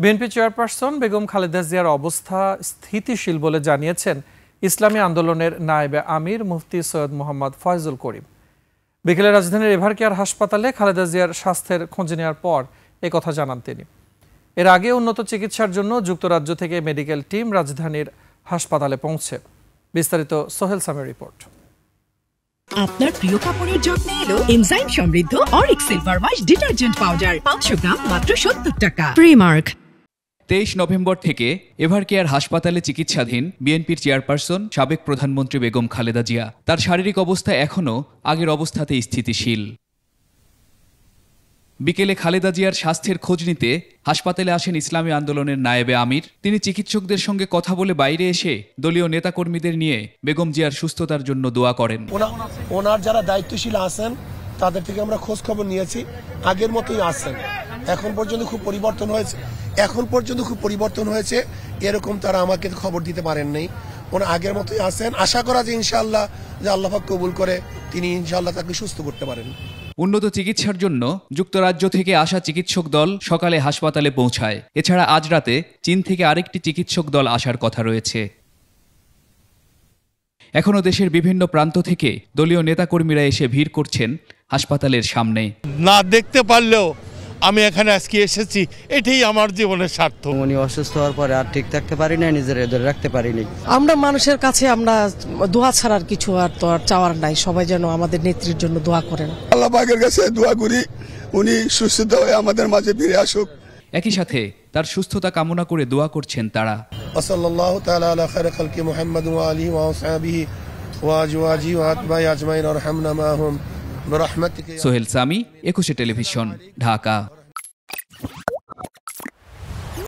BNP chairperson Begum Khaleda জিয়ার অবস্থা স্থিতিশীল বলে জানিয়েছেন ইসলামী আন্দোলনের নায়েবে আমির মুফতি সৈয়দ মোহাম্মদ ফয়জুল করিম। বিকেলে রাজধানীর এভারকেয়ার হাসপাতালে খালেদা জিয়ার স্বাস্থ্যের খোঁজ নেওয়ার পর একথা জানান তিনি। এর আগে উন্নত চিকিৎসার জন্য যুক্তরাজ্য থেকে মেডিকেল টিম রাজধানীর হাসপাতালে পৌঁছে। বিস্তারিত সোহেল সামির রিপোর্ট। আপনার প্রিয় কাপড়ের যত্নে এলো এনজাইম সমৃদ্ধ Arik silver wash detergent powder 500 গ্রাম মাত্র 70 টাকা। প্রিমার্ক। 23 নভেম্বর থেকে এভারকেয়ার হাসপাতালে চিকিৎসাধীন বিএনপির চেয়ারপারসন সাবেক প্রধানমন্ত্রী বেগম খালেদা জিয়া। তার শারীরিক অবস্থা এখনও আগের অবস্থাতেই স্থিতিশীল। বিকেলে খালেদা জিয়ার স্বাস্থ্যের খোঁজ নিতে হাসপাতালে আসেন ইসলামী আন্দোলনের নায়েবে আমির। তিনি চিকিৎসকদের সঙ্গে কথা বলে বাইরে এসে দলীয় নেতাকর্মীদের নিয়ে বেগম জিয়ার সুস্থতার জন্য দোয়া করেন। ওনার যারা দায়িত্বশীল আছেন তাদের থেকে আমরা খোঁজ খবর নিয়েছি, আগের মতোই আছেন। এখন পর্যন্ত খুব পরিবর্তন হয়েছে এরকম তারা আমাকে খবর দিতে পারেন নাই। ওনার আগের মতোই আছেন। আশা করা যে ইনশাআল্লাহ যে আল্লাহ পাক কবুল করে তিনি ইনশাআল্লাহ তাকে সুস্থ করতে পারেন। উন্নত চিকিৎসার জন্য যুক্তরাজ্য থেকে আসা চিকিৎসক দল সকালে হাসপাতালে পৌঁছায়। এছাড়া আজ রাতে চীন থেকে আরেকটি চিকিৎসক দল আসার কথা রয়েছে। এখনও দেশের বিভিন্ন প্রান্ত থেকে দলীয় নেতাকর্মীরা এসে ভিড় করছেন হাসপাতালের সামনে। না দেখতে পারলেও আমি এখানে আজকে এসেছি, এটাই আমার জীবনের স্বার্থ। উনি অসুস্থ হওয়ার পরে আর ঠিক থাকতে পারি না, নিজের ধরে রাখতে পারিনি। আমরা মানুষের কাছে আমরা দোয়া ছাড়ার কিছু আর তো আর চাওয়ার নাই। সবাই যেন আমাদের নেত্রীর জন্য দোয়া করেন। আল্লাহ পাকের কাছে দোয়া করি উনি সুস্থ হয়ে আমাদের মাঝে ফিরে আসুক। একই সাথে তার সুস্থতা কামনা করে দোয়া করছেন তারা। সাল্লাল্লাহু তাআলা আলা খায়রি খালকি মুহাম্মদ ওয়া আলিহি ওয়া আসহাবিহি ওয়া আজওয়াজিহি ওয়া আতবাই আজমাইন আরহামনা মাহুম বিরহমাতিকা। সোহেল সামি, 21 টেলিভিশন, ঢাকা।